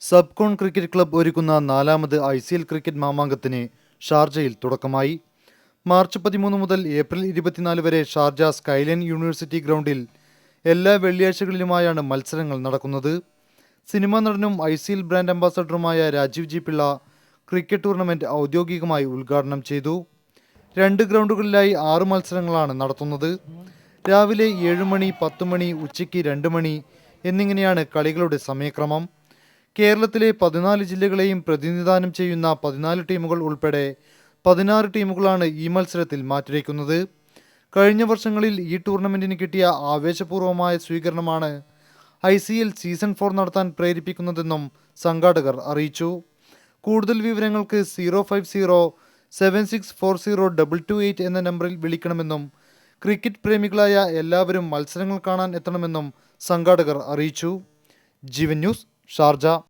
സബ്കോൺ cricket club ഒരുക്കുന്ന 4ാമത് ICL cricket മാമാങ്കത്തിന് ഷാർജയിൽ തുടക്കമായി. മാർച്ച് 13 മുതൽ ഏപ്രിൽ 24 വരെ ഷാർജ സ്കൈലൈൻ യൂണിവേഴ്സിറ്റി ഗ്രൗണ്ടിൽ എല്ലാ വെള്ളിയാഴ്ചകളിലുമായാണ് മത്സരങ്ങൾ നടക്കുന്നത്. സിനിമാ നടനും ICL ബ്രാൻഡ് അംബാസഡറുമായ രാജീവ് ജി പിള്ള ക്രിക്കറ്റ് ടൂർണമെന്റ് ഔദ്യോഗികമായി ഉദ്ഘാടനം ചെയ്തു. 2 ഗ്രൗണ്ടുകളിലായി 6 മത്സരങ്ങളാണ് നടത്തുന്നത്. രാവിലെ 7 മണി, 10 മണി, ഉച്ചയ്ക്ക് 2 മണി എന്നിങ്ങനെയാണ് കളികളുടെ സമയക്രമം. കേരളത്തിലെ 14 ജില്ലകളെയും പ്രതിനിധാനം ചെയ്യുന്ന 14 ടീമുകൾ ഉൾപ്പെടെ 16 ടീമുകളാണ് ഈ മത്സരത്തിൽ മാറ്റുരയ്ക്കുന്നത്. കഴിഞ്ഞ വർഷങ്ങളിൽ ഈ ടൂർണമെന്റിന് കിട്ടിയ ആവേശപൂർവമായ സ്വീകരണമാണ് ICL സീസൺ 4 നടത്താൻ പ്രേരിപ്പിക്കുന്നതെന്നും സംഘാടകർ അറിയിച്ചു. കൂടുതൽ വിവരങ്ങൾക്ക് 05076402228 എന്ന നമ്പറിൽ വിളിക്കണമെന്നും ക്രിക്കറ്റ് പ്രേമികളായ എല്ലാവരും മത്സരങ്ങൾ കാണാൻ എത്തണമെന്നും സംഘാടകർ അറിയിച്ചു. ജീവൻ ന്യൂസ്, ഷാർജ.